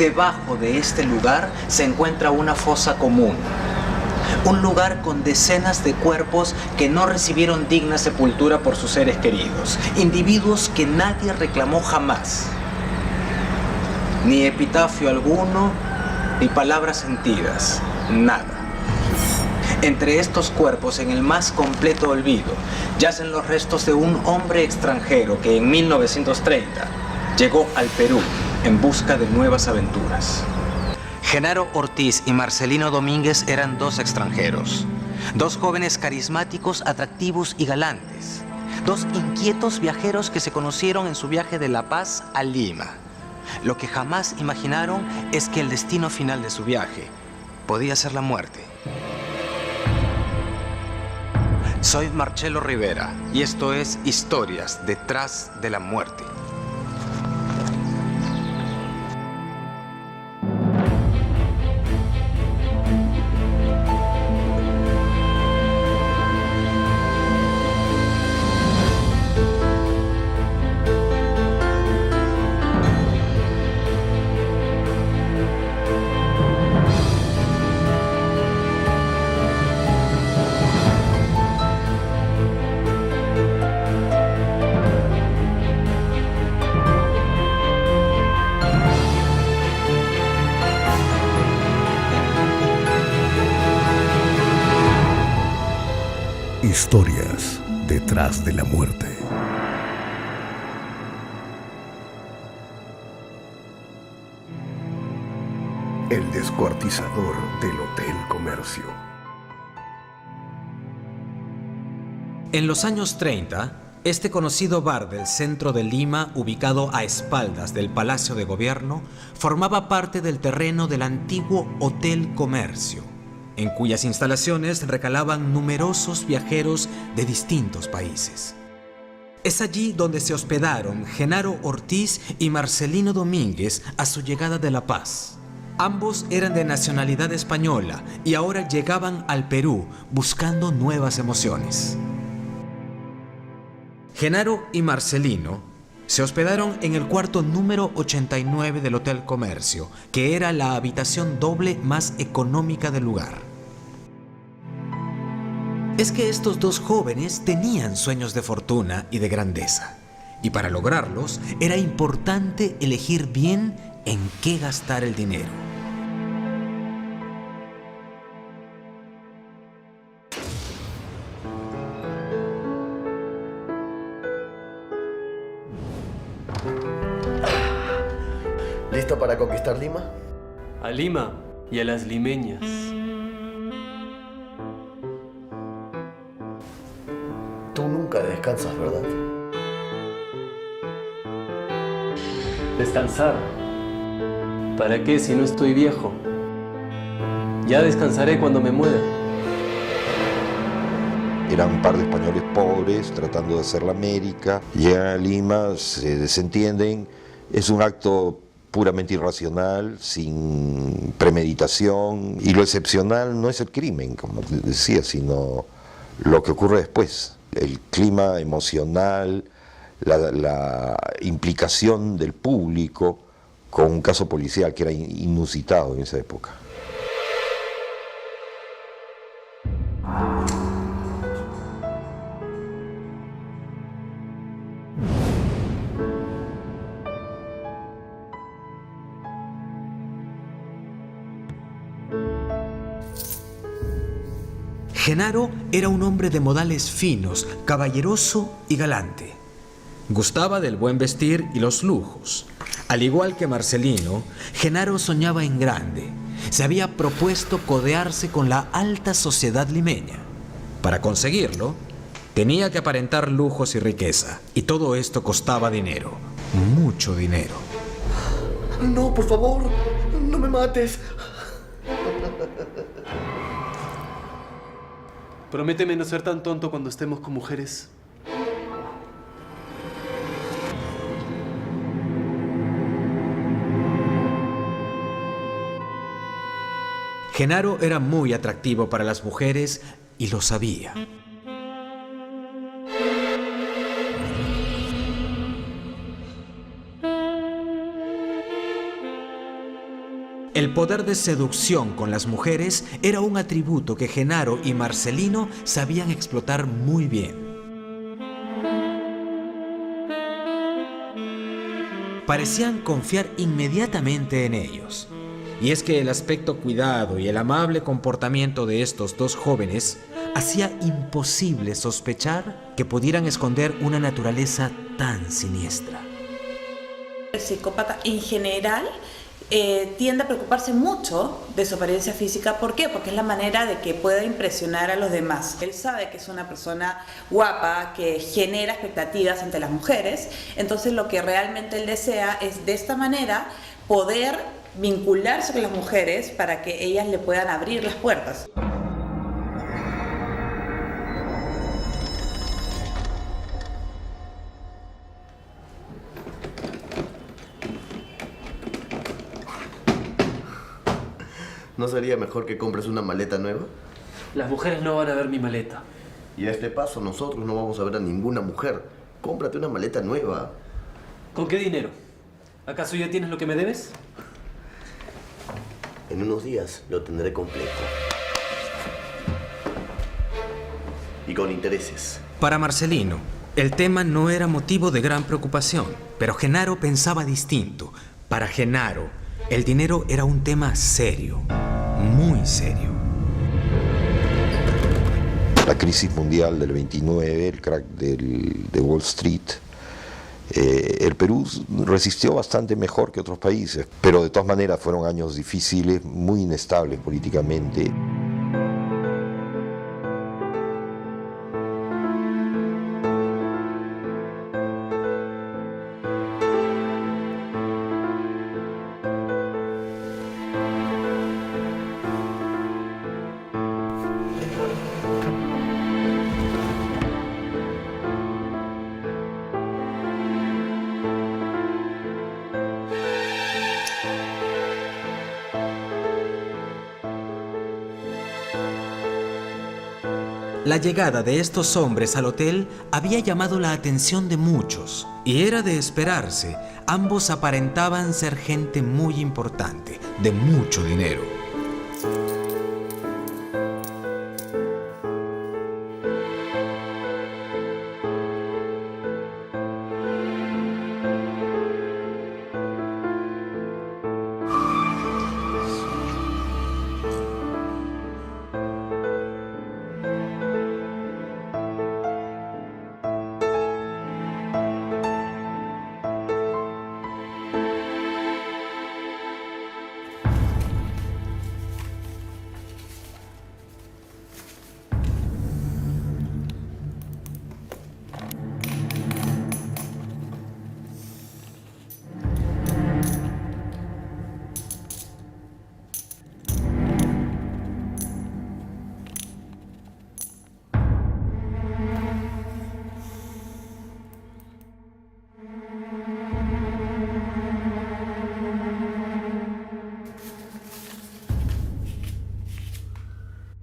Debajo de este lugar se encuentra una fosa común. Un lugar con decenas de cuerpos que no recibieron digna sepultura por sus seres queridos. Individuos que nadie reclamó jamás. Ni epitafio alguno, ni palabras sentidas. Nada. Entre estos cuerpos, en el más completo olvido, yacen los restos de un hombre extranjero que en 1930 llegó al Perú en busca de nuevas aventuras. Genaro Ortiz y Marcelino Domínguez eran dos extranjeros, dos jóvenes carismáticos, atractivos y galantes, dos inquietos viajeros que se conocieron en su viaje de La Paz a Lima. Lo que jamás imaginaron es que el destino final de su viaje podía ser la muerte. Soy Marcelo Rivera y esto es Historias detrás de la muerte. Historias detrás de la muerte. El descuartizador del Hotel Comercio. En los años 30, este conocido bar del centro de Lima, ubicado a espaldas del Palacio de Gobierno, formaba parte del terreno del antiguo Hotel Comercio, en cuyas instalaciones recalaban numerosos viajeros de distintos países. Es allí donde se hospedaron Genaro Ortiz y Marcelino Domínguez a su llegada de La Paz. Ambos eran de nacionalidad española y ahora llegaban al Perú buscando nuevas emociones. Genaro y Marcelino se hospedaron en el cuarto número 89 del Hotel Comercio, que era la habitación doble más económica del lugar. Es que estos dos jóvenes tenían sueños de fortuna y de grandeza, y para lograrlos era importante elegir bien en qué gastar el dinero. ¿Listo para conquistar Lima? A Lima y a las limeñas. Tú nunca descansas, ¿verdad? ¿Descansar? ¿Para qué si no estoy viejo? Ya descansaré cuando me muera. Eran un par de españoles pobres tratando de hacer la América, llegan a Lima, se desentienden, es un acto puramente irracional, sin premeditación, y lo excepcional no es el crimen, como te decía, sino lo que ocurre después, el clima emocional, la implicación del público con un caso policial que era inusitado en esa época. Genaro era un hombre de modales finos, caballeroso y galante. Gustaba del buen vestir y los lujos. Al igual que Marcelino, Genaro soñaba en grande. Se había propuesto codearse con la alta sociedad limeña. Para conseguirlo, tenía que aparentar lujos y riqueza. Y todo esto costaba dinero, mucho dinero. No, por favor, no me mates. Prométeme no ser tan tonto cuando estemos con mujeres. Genaro era muy atractivo para las mujeres y lo sabía. El poder de seducción con las mujeres era un atributo que Genaro y Marcelino sabían explotar muy bien. Parecían confiar inmediatamente en ellos. Y es que el aspecto cuidado y el amable comportamiento de estos dos jóvenes hacía imposible sospechar que pudieran esconder una naturaleza tan siniestra. El psicópata en general tiende a preocuparse mucho de su apariencia física. ¿Por qué? Porque es la manera de que pueda impresionar a los demás. Él sabe que es una persona guapa, que genera expectativas entre las mujeres. Entonces lo que realmente él desea es de esta manera poder vincularse con las mujeres para que ellas le puedan abrir las puertas. ¿No sería mejor que compres una maleta nueva? Las mujeres no van a ver mi maleta. Y a este paso nosotros no vamos a ver a ninguna mujer. Cómprate una maleta nueva. ¿Con qué dinero? ¿Acaso ya tienes lo que me debes? En unos días lo tendré completo. Y con intereses. Para Marcelino, el tema no era motivo de gran preocupación, pero Genaro pensaba distinto. Para Genaro, el dinero era un tema serio, muy serio. La crisis mundial del 29, el crack de Wall Street, el Perú resistió bastante mejor que otros países, pero de todas maneras fueron años difíciles, muy inestables políticamente. La llegada de estos hombres al hotel había llamado la atención de muchos, y era de esperarse. Ambos aparentaban ser gente muy importante, de mucho dinero.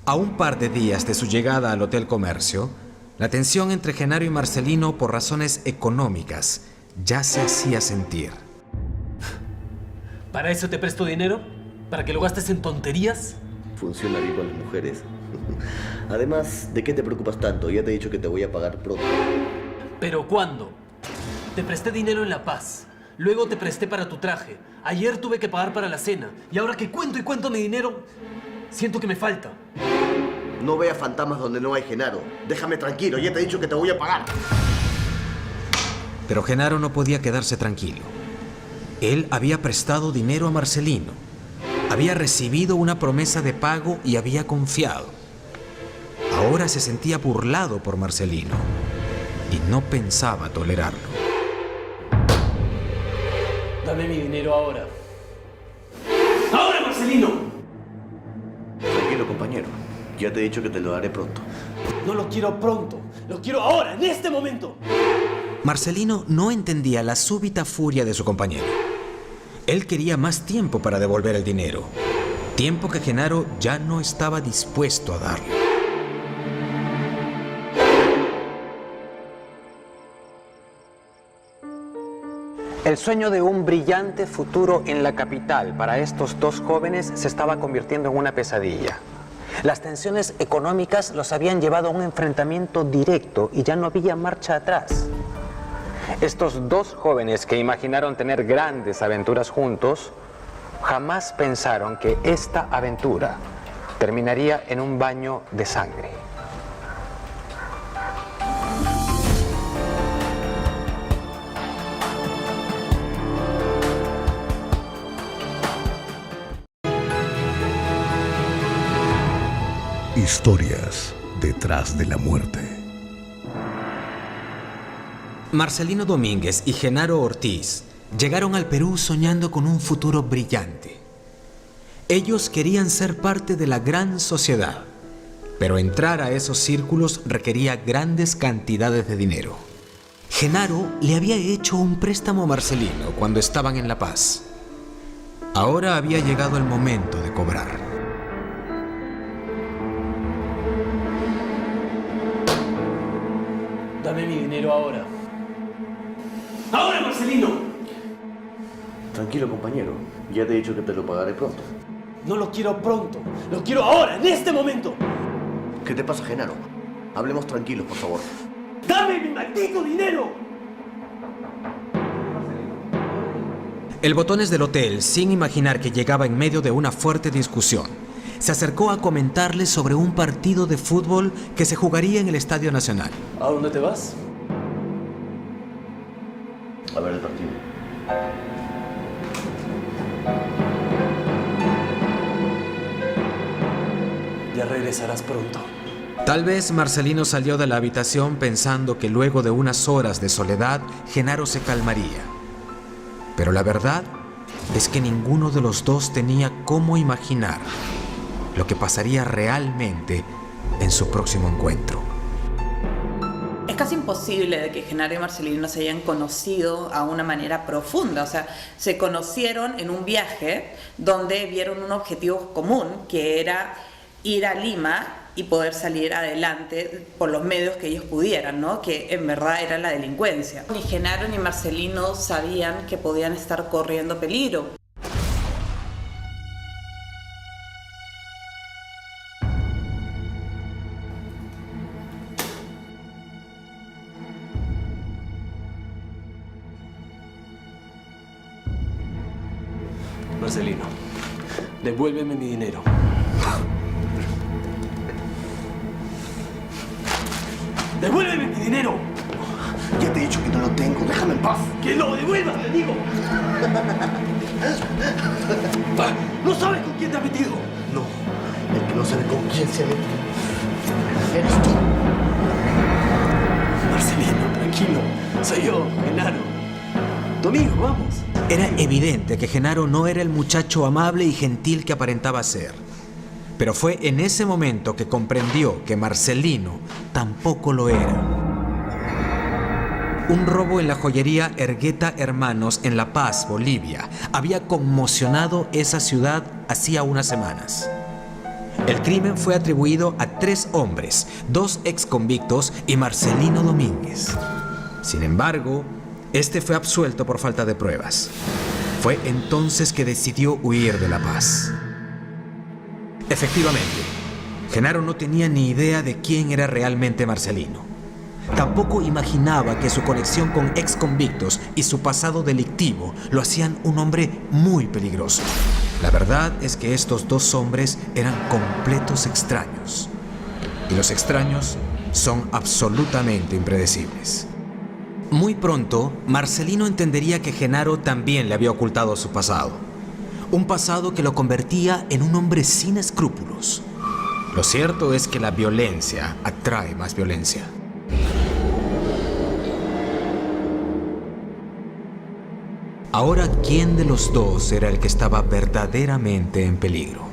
A un par de días de su llegada al Hotel Comercio, la tensión entre Genaro y Marcelino por razones económicas ya se hacía sentir. ¿Para eso te presto dinero? ¿Para que lo gastes en tonterías? Funciona bien con las mujeres. Además, ¿de qué te preocupas tanto? Ya te he dicho que te voy a pagar pronto. ¿Pero cuándo? Te presté dinero en La Paz. Luego te presté para tu traje. Ayer tuve que pagar para la cena. Y ahora que cuento y cuento mi dinero, siento que me falta. No veas fantasmas donde no hay Genaro. Déjame tranquilo, ya te he dicho que te voy a pagar. Pero Genaro no podía quedarse tranquilo. Él había prestado dinero a Marcelino. Había recibido una promesa de pago y había confiado. Ahora se sentía burlado por Marcelino y no pensaba tolerarlo. Dame mi dinero ahora. ¡Ahora, Marcelino! Tranquilo, compañero. Ya te he dicho que te lo daré pronto. No lo quiero pronto. Lo quiero ahora, en este momento. Marcelino no entendía la súbita furia de su compañero. Él quería más tiempo para devolver el dinero. Tiempo que Genaro ya no estaba dispuesto a darle. El sueño de un brillante futuro en la capital para estos dos jóvenes se estaba convirtiendo en una pesadilla. Las tensiones económicas los habían llevado a un enfrentamiento directo y ya no había marcha atrás. Estos dos jóvenes que imaginaron tener grandes aventuras juntos, jamás pensaron que esta aventura terminaría en un baño de sangre. Historias detrás de la muerte. Marcelino Domínguez y Genaro Ortiz llegaron al Perú soñando con un futuro brillante. Ellos querían ser parte de la gran sociedad, pero entrar a esos círculos requería grandes cantidades de dinero. Genaro le había hecho un préstamo a Marcelino cuando estaban en La Paz. Ahora había llegado el momento de cobrar. Dame mi dinero ahora. ¡Ahora, Marcelino! Tranquilo, compañero. Ya te he dicho que te lo pagaré pronto. No lo quiero pronto. Lo quiero ahora, en este momento. ¿Qué te pasa, Genaro? Hablemos tranquilos, por favor. ¡Dame mi maldito dinero! El Botones del hotel, sin imaginar que llegaba en medio de una fuerte discusión, se acercó a comentarles sobre un partido de fútbol que se jugaría en el Estadio Nacional. ¿A dónde te vas? A ver el partido. Ya regresarás pronto. Tal vez Marcelino salió de la habitación pensando que luego de unas horas de soledad, Genaro se calmaría. Pero la verdad es que ninguno de los dos tenía cómo imaginar lo que pasaría realmente en su próximo encuentro. Es casi imposible de que Genaro y Marcelino se hayan conocido a una manera profunda. O sea, se conocieron en un viaje donde vieron un objetivo común, que era ir a Lima y poder salir adelante por los medios que ellos pudieran, ¿no? Que en verdad era la delincuencia. Ni Genaro ni Marcelino sabían que podían estar corriendo peligro. Marcelino, devuélveme mi dinero. ¡Devuélveme mi dinero! Ya te he dicho que no lo tengo. Déjame en paz. ¡Que lo devuelvas, te digo! ¿No sabes con quién te has metido? No, el que no sabe con quién se ha metido eres tú. Marcelino, tranquilo. Soy yo, Genaro. Tu amigo, vamos. Era evidente que Genaro no era el muchacho amable y gentil que aparentaba ser. Pero fue en ese momento que comprendió que Marcelino tampoco lo era. Un robo en la joyería Ergueta Hermanos en La Paz, Bolivia, había conmocionado esa ciudad hacía unas semanas. El crimen fue atribuido a 3 hombres, 2 exconvictos y Marcelino Domínguez. Sin embargo, este fue absuelto por falta de pruebas. Fue entonces que decidió huir de La Paz. Efectivamente, Genaro no tenía ni idea de quién era realmente Marcelino. Tampoco imaginaba que su conexión con exconvictos y su pasado delictivo lo hacían un hombre muy peligroso. La verdad es que estos 2 hombres eran completos extraños. Y los extraños son absolutamente impredecibles. Muy pronto, Marcelino entendería que Genaro también le había ocultado su pasado. Un pasado que lo convertía en un hombre sin escrúpulos. Lo cierto es que la violencia atrae más violencia. Ahora, ¿quién de los dos era el que estaba verdaderamente en peligro?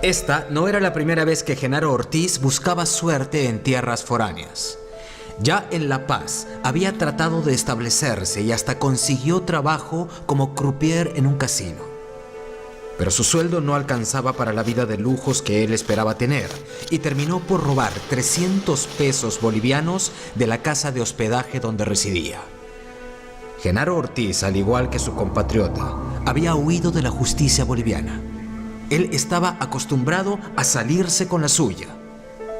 Esta no era la primera vez que Genaro Ortiz buscaba suerte en tierras foráneas. Ya en La Paz había tratado de establecerse y hasta consiguió trabajo como croupier en un casino. pero su sueldo no alcanzaba para la vida de lujos que él esperaba tener y terminó por robar 300 pesos bolivianos de la casa de hospedaje donde residía. Genaro Ortiz, al igual que su compatriota, había huido de la justicia boliviana. Él estaba acostumbrado a salirse con la suya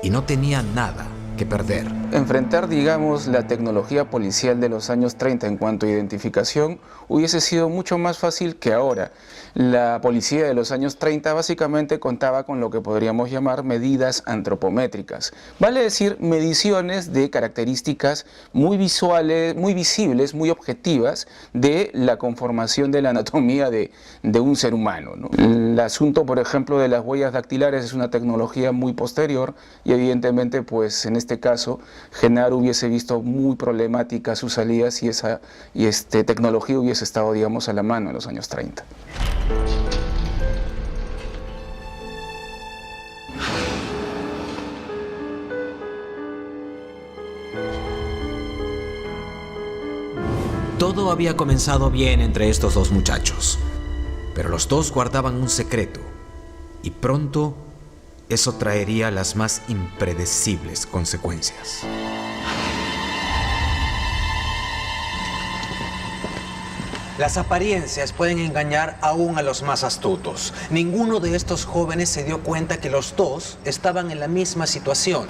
y no tenía nada que perder. Enfrentar, digamos, la tecnología policial de los años 30 en cuanto a identificación hubiese sido mucho más fácil que ahora. La policía de los años 30 básicamente contaba con lo que podríamos llamar medidas antropométricas. Vale decir, mediciones de características muy visuales, muy visibles, muy objetivas de la conformación de la anatomía de un ser humano, ¿no? El asunto, por ejemplo, de las huellas dactilares es una tecnología muy posterior y evidentemente, pues en este caso, Genaro hubiese visto muy problemática sus salidas y esa tecnología hubiese estado, digamos, a la mano en los años 30. Todo había comenzado bien entre estos dos muchachos, pero los dos guardaban un secreto y pronto eso traería las más impredecibles consecuencias. Las apariencias pueden engañar aún a los más astutos. Ninguno de estos jóvenes se dio cuenta que los dos estaban en la misma situación.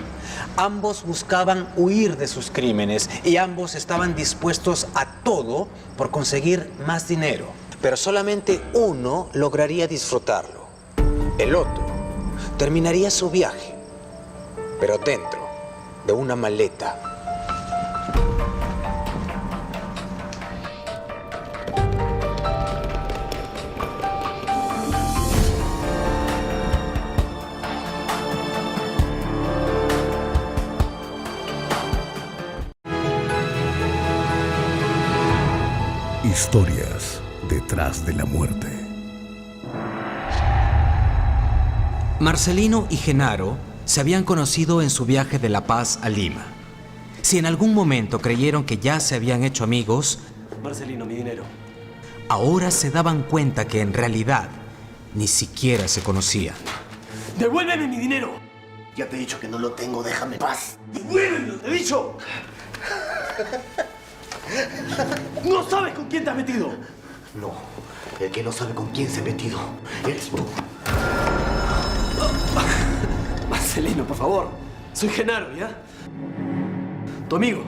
Ambos buscaban huir de sus crímenes y ambos estaban dispuestos a todo por conseguir más dinero. Pero solamente uno lograría disfrutarlo. El otro terminaría su viaje, pero dentro de una maleta. Historias detrás de la muerte. Marcelino y Genaro se habían conocido en su viaje de La Paz a Lima. Si en algún momento creyeron que ya se habían hecho amigos, Marcelino, mi dinero. ahora se daban cuenta que en realidad ni siquiera se conocían. ¡Devuélveme mi dinero! Ya te he dicho que no lo tengo, déjame en paz. ¡Devuélvemelo, te he dicho! ¡No sabes con quién te has metido! No, el que no sabe con quién se ha metido eres tú. Marcelino, por favor. Soy Genaro, ¿ya? Tu amigo.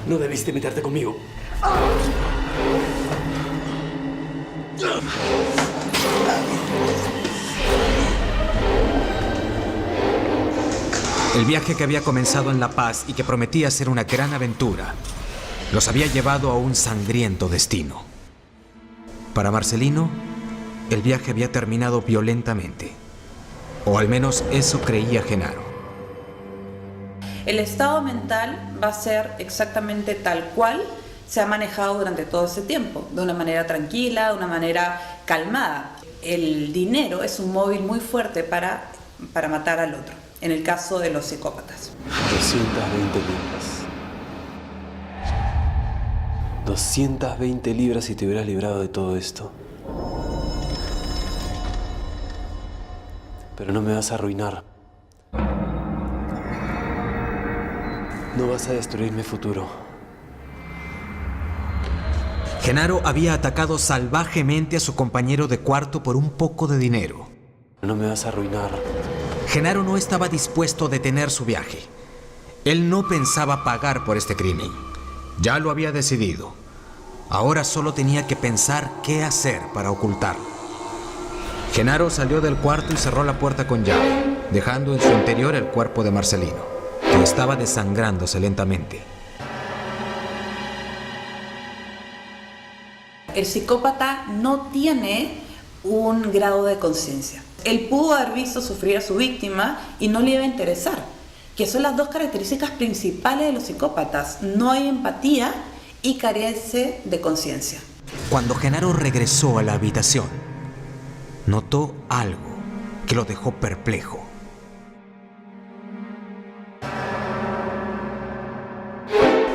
No debiste meterte conmigo. El viaje que había comenzado en La Paz y que prometía ser una gran aventura, los había llevado a un sangriento destino. Para Marcelino, el viaje había terminado violentamente. O al menos eso creía Genaro. El estado mental va a ser exactamente tal cual se ha manejado durante todo ese tiempo, de una manera tranquila, de una manera calmada. El dinero es un móvil muy fuerte para matar al otro, en el caso de los psicópatas. 220 libras. 220 libras si te hubieras librado de todo esto. Pero no me vas a arruinar. No vas a destruir mi futuro. Genaro había atacado salvajemente a su compañero de cuarto por un poco de dinero. No me vas a arruinar. Genaro no estaba dispuesto a detener su viaje. Él no pensaba pagar por este crimen. Ya lo había decidido. Ahora solo tenía que pensar qué hacer para ocultarlo. Genaro salió del cuarto y cerró la puerta con llave, dejando en su interior el cuerpo de Marcelino, que estaba desangrándose lentamente. El psicópata no tiene un grado de conciencia. Él pudo haber visto sufrir a su víctima y no le iba a interesar, que son las dos características principales de los psicópatas. No hay empatía y carece de conciencia. Cuando Genaro regresó a la habitación, notó algo que lo dejó perplejo.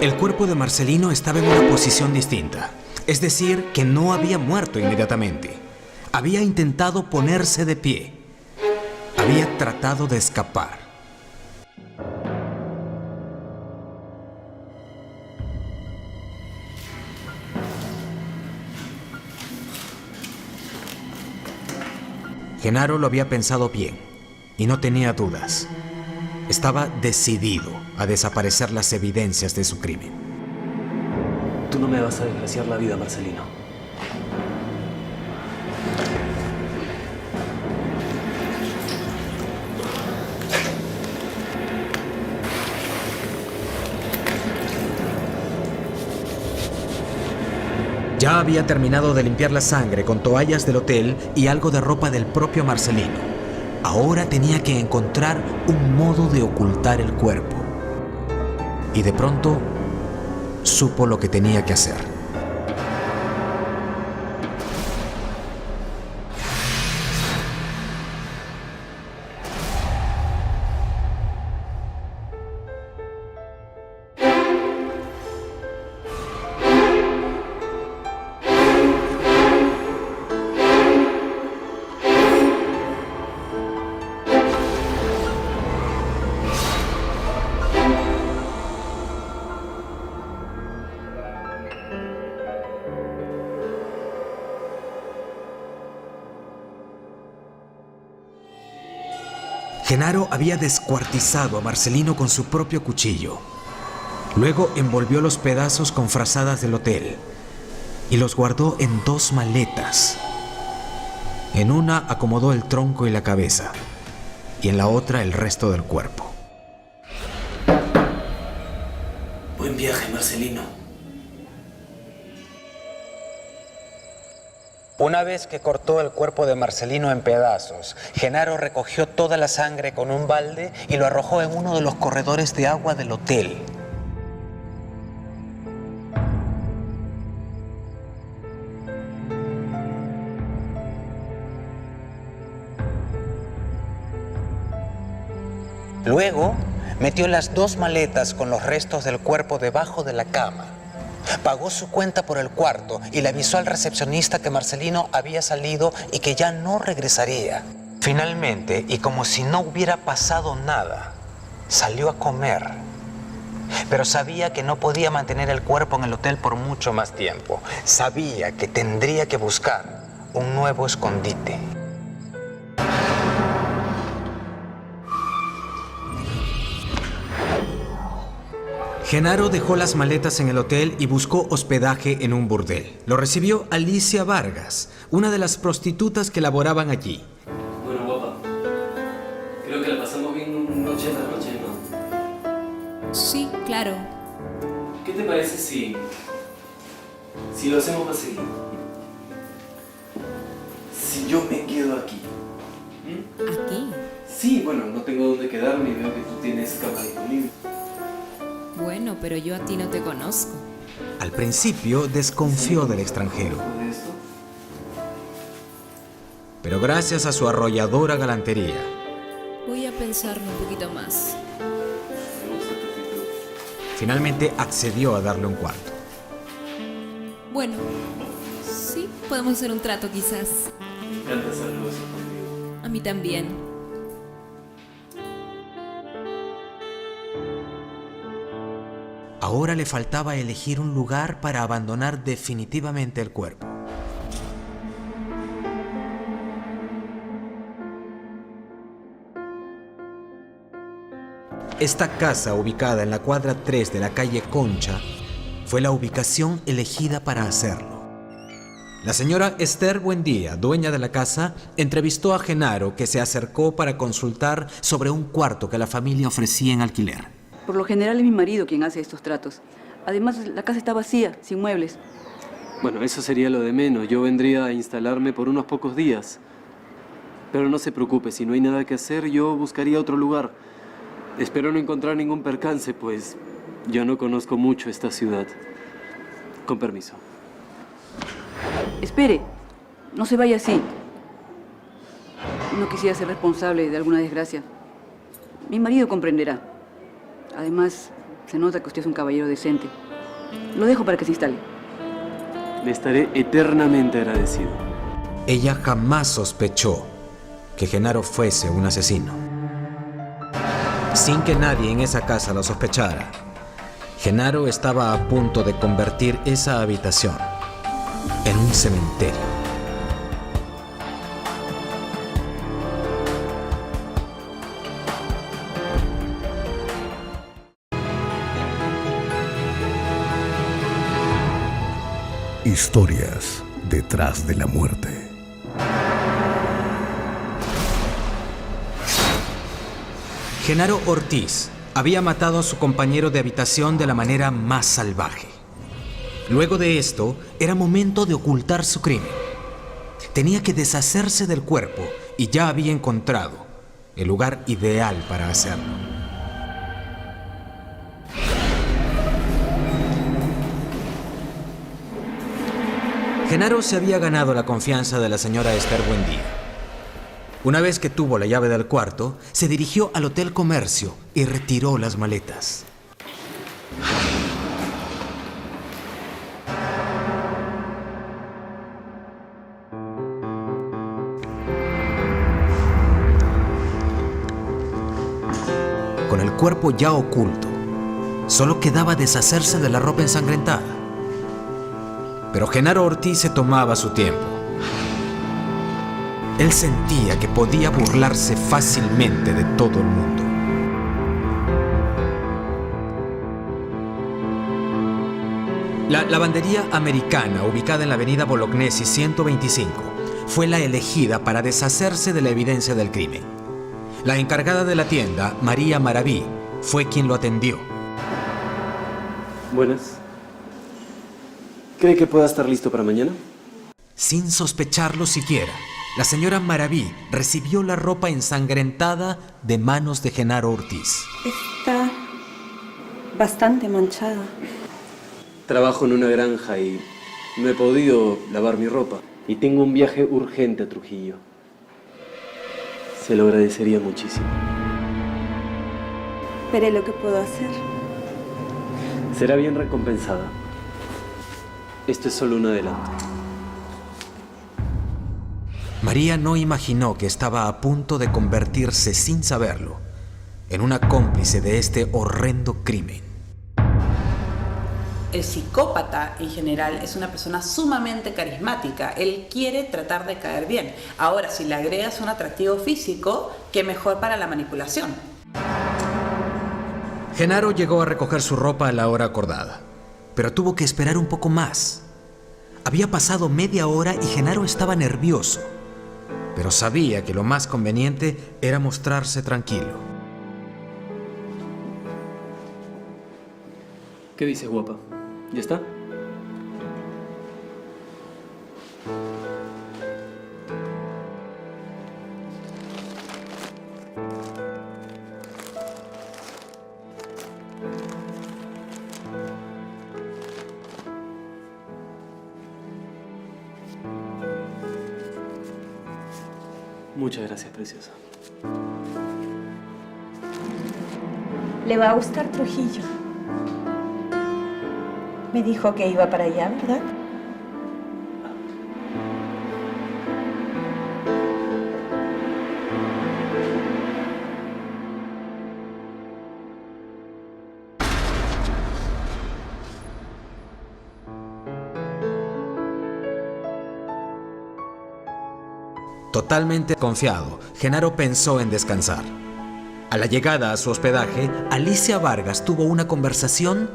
El cuerpo de Marcelino estaba en una posición distinta, es decir, que no había muerto inmediatamente. Había intentado ponerse de pie. Había tratado de escapar. Genaro lo había pensado bien y no tenía dudas. Estaba decidido a desaparecer las evidencias de su crimen. Tú no me vas a desgraciar la vida, Marcelino. Ya había terminado de limpiar la sangre con toallas del hotel y algo de ropa del propio Marcelino. Ahora tenía que encontrar un modo de ocultar el cuerpo. Y de pronto supo lo que tenía que hacer. Genaro había descuartizado a Marcelino con su propio cuchillo. Luego envolvió los pedazos con frazadas del hotel y los guardó en 2 maletas. En una acomodó el tronco y la cabeza, y en la otra el resto del cuerpo. Buen viaje, Marcelino. Una vez que cortó el cuerpo de Marcelino en pedazos, Genaro recogió toda la sangre con un balde y lo arrojó en uno de los corredores de agua del hotel. Luego, metió las 2 maletas con los restos del cuerpo debajo de la cama. Pagó su cuenta por el cuarto y le avisó al recepcionista que Marcelino había salido y que ya no regresaría. Finalmente, y como si no hubiera pasado nada, salió a comer. Pero sabía que no podía mantener el cuerpo en el hotel por mucho más tiempo. Sabía que tendría que buscar un nuevo escondite. Genaro dejó las maletas en el hotel y buscó hospedaje en un burdel. Lo recibió Alicia Vargas, una de las prostitutas que laboraban allí. Bueno, guapa. Creo que la pasamos bien noche tras noche, ¿no? Sí, claro. ¿Qué te parece si lo hacemos más seguido? Si yo me quedo aquí. ¿Aquí? Sí, bueno, no tengo dónde quedarme y veo que tú tienes cama disponible. Bueno, pero yo a ti no te conozco. Al principio desconfió del extranjero, ¿De esto? pero gracias a su arrolladora galantería, Voy a pensarlo un poquito más. Me gusta tu actitud. finalmente accedió a darle un cuarto. Bueno, sí, podemos hacer un trato quizás. Me encanta hacer negocios contigo. A mí también. Ahora le faltaba elegir un lugar para abandonar definitivamente el cuerpo. Esta casa, ubicada en la cuadra 3 de la calle Concha, fue la ubicación elegida para hacerlo. La señora Esther Buendía, dueña de la casa, entrevistó a Genaro, que se acercó para consultar sobre un cuarto que la familia ofrecía en alquiler. Por lo general es mi marido quien hace estos tratos. Además, la casa está vacía, sin muebles. Bueno, eso sería lo de menos. Yo vendría a instalarme por unos pocos días. Pero no se preocupe, si no hay nada que hacer, yo buscaría otro lugar. Espero no encontrar ningún percance, pues yo no conozco mucho esta ciudad. Con permiso. Espere, no se vaya así. No quisiera ser responsable de alguna desgracia. Mi marido comprenderá. Además, Se nota que usted es un caballero decente. Lo dejo para que se instale. Le estaré eternamente agradecido. Ella jamás sospechó que Genaro fuese un asesino. Sin que nadie en esa casa lo sospechara, Genaro estaba a punto de convertir esa habitación en un cementerio. Historias detrás de la muerte. Genaro Ortiz había matado a su compañero de habitación de la manera más salvaje. Luego de esto, era momento de ocultar su crimen. Tenía que deshacerse del cuerpo y ya había encontrado el lugar ideal para hacerlo. Genaro se había ganado la confianza de la señora Esther Buendía. Una vez que tuvo la llave del cuarto, se dirigió al Hotel Comercio y retiró las maletas. Con el cuerpo ya oculto, solo quedaba deshacerse de la ropa ensangrentada. Pero Genaro Ortiz se tomaba su tiempo. Él sentía que podía burlarse fácilmente de todo el mundo. La lavandería americana, ubicada en la avenida Bolognesi 125, fue la elegida para deshacerse de la evidencia del crimen. La encargada de la tienda, María Maraví, fue quien lo atendió. Buenas. ¿Cree que pueda estar listo para mañana? Sin sospecharlo siquiera, la señora Maraví recibió la ropa ensangrentada de manos de Genaro Ortiz. Está bastante manchada. Trabajo en una granja y no he podido lavar mi ropa. Y tengo un viaje urgente a Trujillo. Se lo agradecería muchísimo. Veré lo que puedo hacer. Será bien recompensada. Esto es solo un adelanto. María no imaginó que estaba a punto de convertirse, sin saberlo, en una cómplice de este horrendo crimen. El psicópata, en general, es una persona sumamente carismática. Él quiere tratar de caer bien. Ahora, si le agregas un atractivo físico, qué mejor para la manipulación. Genaro llegó a recoger su ropa a la hora acordada, pero tuvo que esperar un poco más. Había pasado media hora y Genaro estaba nervioso, pero sabía que lo más conveniente era mostrarse tranquilo. ¿Qué dices, guapa? ¿Ya está? Muchas gracias, preciosa. Le va a gustar Trujillo. Me dijo que iba para allá, ¿verdad? Totalmente confiado, Genaro pensó en descansar. A la llegada a su hospedaje, Alicia Vargas tuvo una conversación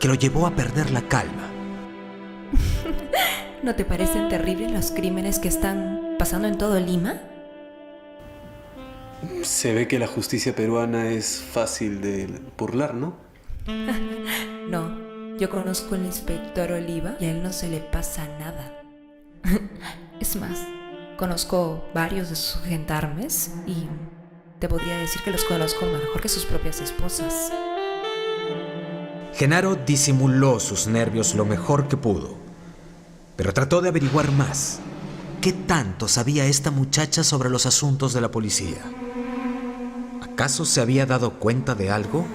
que lo llevó a perder la calma. ¿No te parecen terribles los crímenes que están pasando en todo Lima? Se ve que la justicia peruana es fácil de burlar, ¿no? No, yo conozco al inspector Oliva y a él no se le pasa nada. Es más, conozco varios de sus gendarmes y te podría decir que los conozco mejor que sus propias esposas. Genaro disimuló sus nervios lo mejor que pudo, pero trató de averiguar más. ¿Qué tanto sabía esta muchacha sobre los asuntos de la policía? ¿Acaso se había dado cuenta de algo?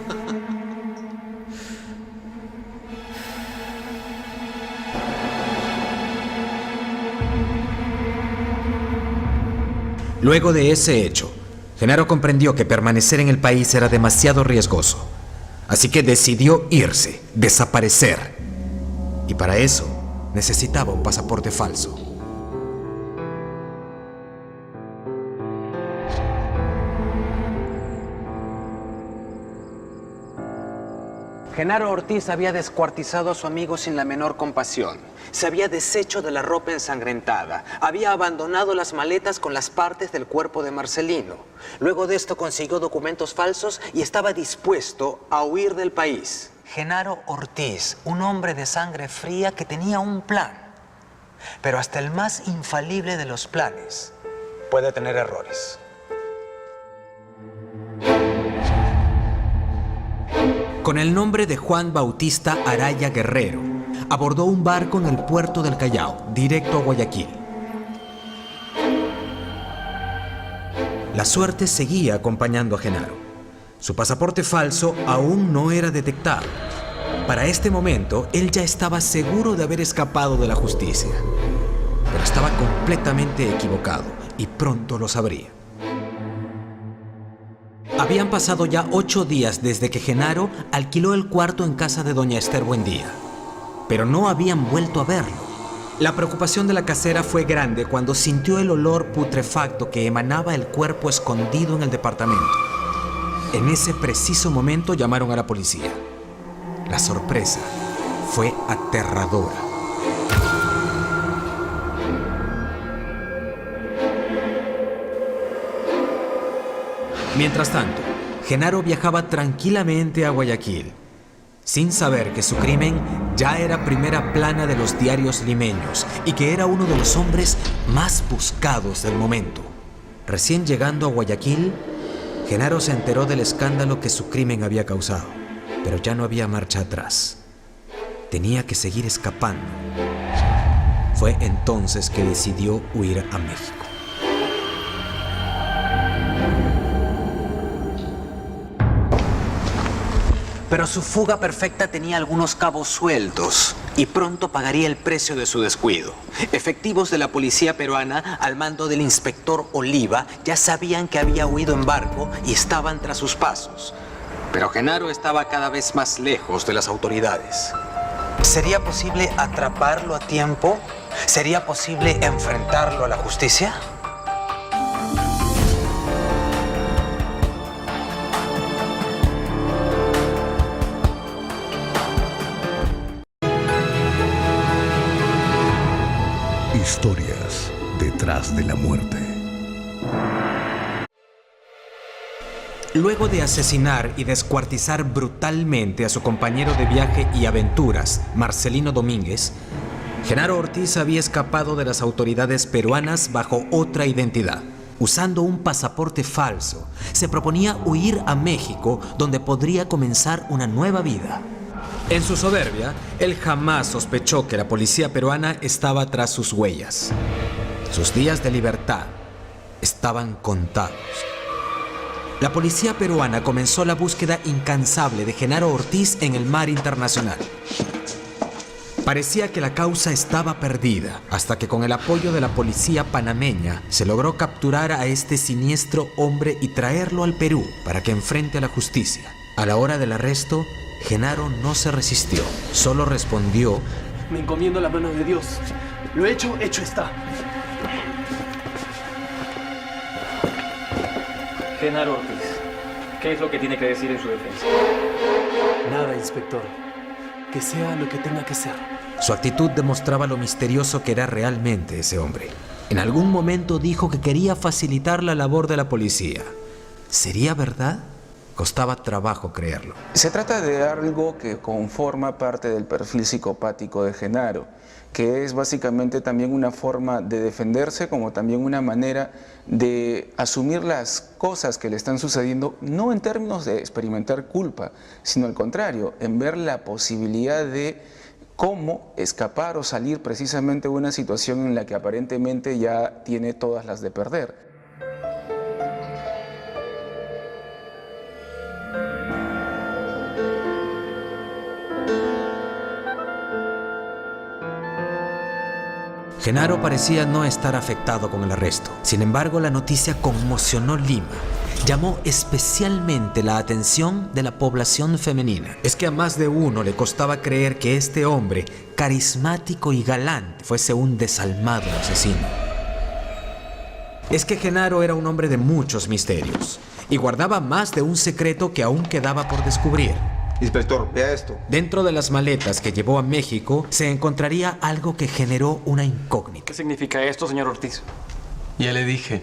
Luego de ese hecho, Genaro comprendió que permanecer en el país era demasiado riesgoso. Así que decidió irse, desaparecer. Y para eso necesitaba un pasaporte falso. Genaro Ortiz había descuartizado a su amigo sin la menor compasión. Se había deshecho de la ropa ensangrentada. Había abandonado las maletas con las partes del cuerpo de Marcelino. Luego de esto consiguió documentos falsos y estaba dispuesto a huir del país. Genaro Ortiz, un hombre de sangre fría que tenía un plan. Pero hasta el más infalible de los planes puede tener errores. Con el nombre de Juan Bautista Araya Guerrero, abordó un barco en el puerto del Callao, directo a Guayaquil. La suerte seguía acompañando a Genaro. Su pasaporte falso aún no era detectado. Para este momento, él ya estaba seguro de haber escapado de la justicia. Pero estaba completamente equivocado y pronto lo sabría. Habían pasado ya 8 días desde que Genaro alquiló el cuarto en casa de doña Esther Buendía, pero no habían vuelto a verlo. La preocupación de la casera fue grande cuando sintió el olor putrefacto que emanaba el cuerpo escondido en el departamento. En ese preciso momento llamaron a la policía. La sorpresa fue aterradora. Mientras tanto, Genaro viajaba tranquilamente a Guayaquil, sin saber que su crimen ya era primera plana de los diarios limeños y que era uno de los hombres más buscados del momento. Recién llegando a Guayaquil, Genaro se enteró del escándalo que su crimen había causado, pero ya no había marcha atrás. Tenía que seguir escapando. Fue entonces que decidió huir a México. Pero su fuga perfecta tenía algunos cabos sueltos y pronto pagaría el precio de su descuido. Efectivos de la policía peruana, al mando del inspector Oliva, ya sabían que había huido en barco y estaban tras sus pasos. Pero Genaro estaba cada vez más lejos de las autoridades. ¿Sería posible atraparlo a tiempo? ¿Sería posible enfrentarlo a la justicia? Historias detrás de la muerte. Luego de asesinar y descuartizar brutalmente a su compañero de viaje y aventuras, Marcelino Domínguez, Genaro Ortiz había escapado de las autoridades peruanas bajo otra identidad. Usando un pasaporte falso, se proponía huir a México, donde podría comenzar una nueva vida. En su soberbia, él jamás sospechó que la policía peruana estaba tras sus huellas. Sus días de libertad estaban contados. La policía peruana comenzó la búsqueda incansable de Genaro Ortiz en el mar internacional. Parecía que la causa estaba perdida, hasta que con el apoyo de la policía panameña se logró capturar a este siniestro hombre y traerlo al Perú para que enfrente a la justicia. A la hora del arresto, Genaro no se resistió, solo respondió: Me encomiendo a las manos de Dios. Lo hecho, hecho está. Genaro Ortiz, ¿qué es lo que tiene que decir en su defensa? Nada, inspector. Que sea lo que tenga que ser. Su actitud demostraba lo misterioso que era realmente ese hombre. En algún momento dijo que quería facilitar la labor de la policía. ¿Sería verdad? Costaba trabajo creerlo. Se trata de algo que conforma parte del perfil psicopático de Genaro, que es básicamente también una forma de defenderse, como también una manera de asumir las cosas que le están sucediendo, no en términos de experimentar culpa, sino al contrario, en ver la posibilidad de cómo escapar o salir precisamente de una situación en la que aparentemente ya tiene todas las de perder. Genaro parecía no estar afectado con el arresto. Sin embargo, la noticia conmocionó Lima. Llamó especialmente la atención de la población femenina. Es que a más de uno le costaba creer que este hombre, carismático y galante, fuese un desalmado asesino. Es que Genaro era un hombre de muchos misterios y guardaba más de un secreto que aún quedaba por descubrir. Inspector, vea esto. Dentro de las maletas que llevó a México se encontraría algo que generó una incógnita. ¿Qué significa esto, señor Ortiz? Ya le dije,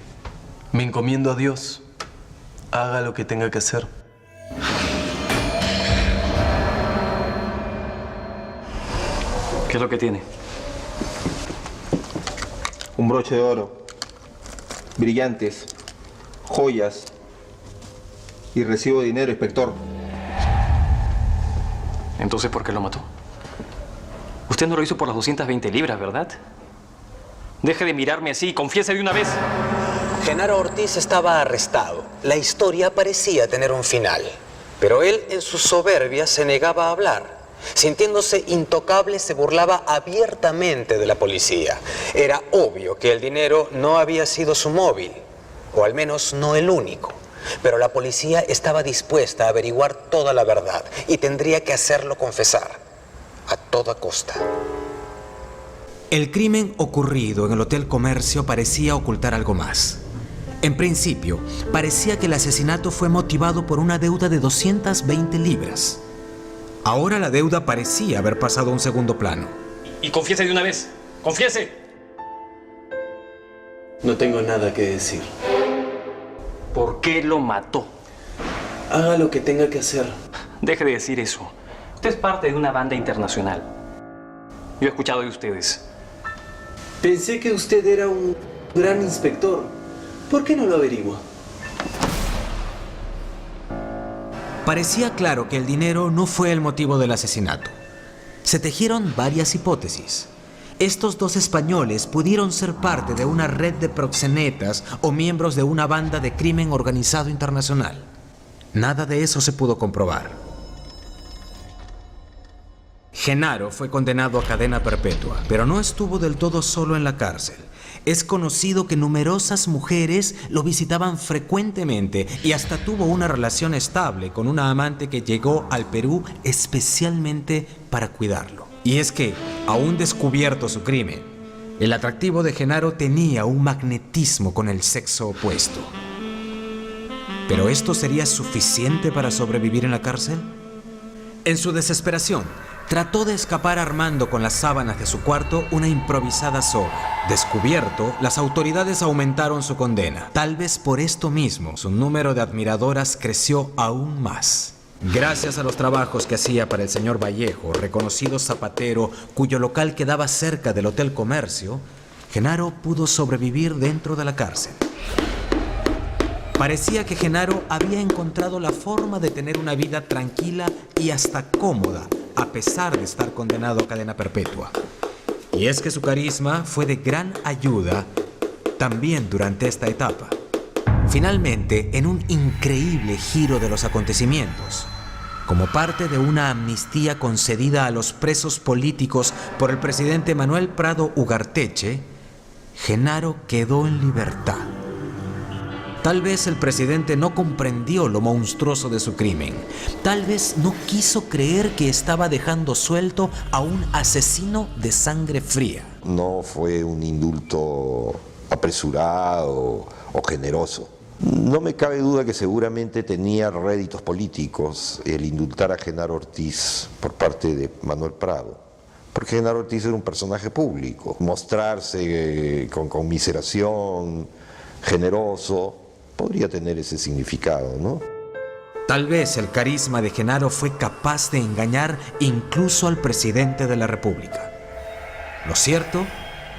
me encomiendo a Dios. Haga lo que tenga que hacer. ¿Qué es lo que tiene? Un broche de oro, brillantes, joyas y recibo de dinero, inspector. Entonces, ¿por qué lo mató? Usted no lo hizo por las 220 libras, ¿verdad? Deje de mirarme así y confiese de una vez. Genaro Ortiz estaba arrestado. La historia parecía tener un final, pero él en su soberbia se negaba a hablar. Sintiéndose intocable, se burlaba abiertamente de la policía. Era obvio que el dinero no había sido su móvil, o al menos no el único. Pero la policía estaba dispuesta a averiguar toda la verdad y tendría que hacerlo confesar, a toda costa. El crimen ocurrido en el Hotel Comercio parecía ocultar algo más. En principio, parecía que el asesinato fue motivado por una deuda de 220 libras. Ahora la deuda parecía haber pasado a un segundo plano. Y confiese de una vez. ¡Confiese! No tengo nada que decir. ¿Por qué lo mató? Haga lo que tenga que hacer. Deje de decir eso. Usted es parte de una banda internacional. Yo he escuchado de ustedes. Pensé que usted era un gran inspector. ¿Por qué no lo averigua? Parecía claro que el dinero no fue el motivo del asesinato. Se tejieron varias hipótesis. Estos dos españoles pudieron ser parte de una red de proxenetas o miembros de una banda de crimen organizado internacional. Nada de eso se pudo comprobar. Genaro fue condenado a cadena perpetua, pero no estuvo del todo solo en la cárcel. Es conocido que numerosas mujeres lo visitaban frecuentemente y hasta tuvo una relación estable con una amante que llegó al Perú especialmente para cuidarlo. Y es que, aún descubierto su crimen, el atractivo de Genaro tenía un magnetismo con el sexo opuesto. ¿Pero esto sería suficiente para sobrevivir en la cárcel? En su desesperación, trató de escapar armando con las sábanas de su cuarto una improvisada soga. Descubierto, las autoridades aumentaron su condena. Tal vez por esto mismo, su número de admiradoras creció aún más. Gracias a los trabajos que hacía para el señor Vallejo, reconocido zapatero cuyo local quedaba cerca del Hotel Comercio, Genaro pudo sobrevivir dentro de la cárcel. Parecía que Genaro había encontrado la forma de tener una vida tranquila y hasta cómoda, a pesar de estar condenado a cadena perpetua. Y es que su carisma fue de gran ayuda también durante esta etapa. Finalmente, en un increíble giro de los acontecimientos, como parte de una amnistía concedida a los presos políticos por el presidente Manuel Prado Ugarteche, Genaro quedó en libertad. Tal vez el presidente no comprendió lo monstruoso de su crimen. Tal vez no quiso creer que estaba dejando suelto a un asesino de sangre fría. No fue un indulto apresurado o generoso. No me cabe duda que seguramente tenía réditos políticos el indultar a Genaro Ortiz por parte de Manuel Prado. Porque Genaro Ortiz era un personaje público. Mostrarse con conmiseración, generoso, podría tener ese significado, ¿no? Tal vez el carisma de Genaro fue capaz de engañar incluso al presidente de la República. Lo cierto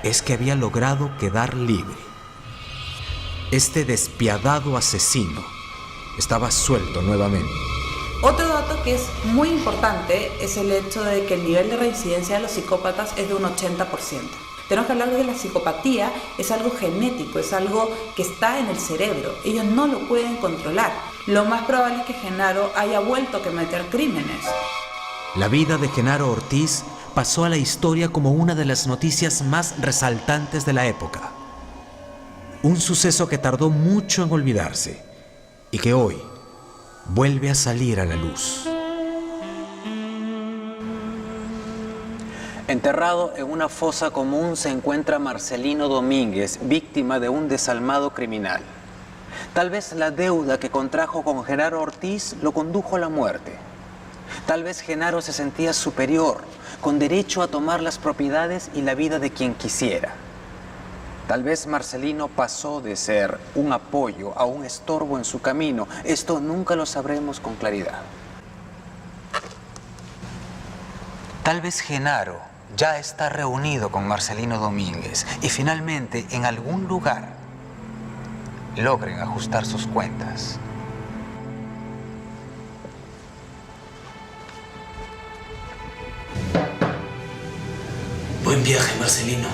es que había logrado quedar libre. Este despiadado asesino estaba suelto nuevamente. Otro dato que es muy importante es el hecho de que el nivel de reincidencia de los psicópatas es de un 80%. Tenemos que hablar de que la psicopatía es algo genético, es algo que está en el cerebro. Ellos no lo pueden controlar. Lo más probable es que Genaro haya vuelto a cometer crímenes. La vida de Genaro Ortiz pasó a la historia como una de las noticias más resaltantes de la época. Un suceso que tardó mucho en olvidarse y que hoy vuelve a salir a la luz. Enterrado en una fosa común se encuentra Marcelino Domínguez, víctima de un desalmado criminal. Tal vez la deuda que contrajo con Genaro Ortiz lo condujo a la muerte. Tal vez Genaro se sentía superior, con derecho a tomar las propiedades y la vida de quien quisiera. Tal vez Marcelino pasó de ser un apoyo a un estorbo en su camino. Esto nunca lo sabremos con claridad. Tal vez Genaro ya está reunido con Marcelino Domínguez y finalmente en algún lugar logren ajustar sus cuentas. Buen viaje, Marcelino.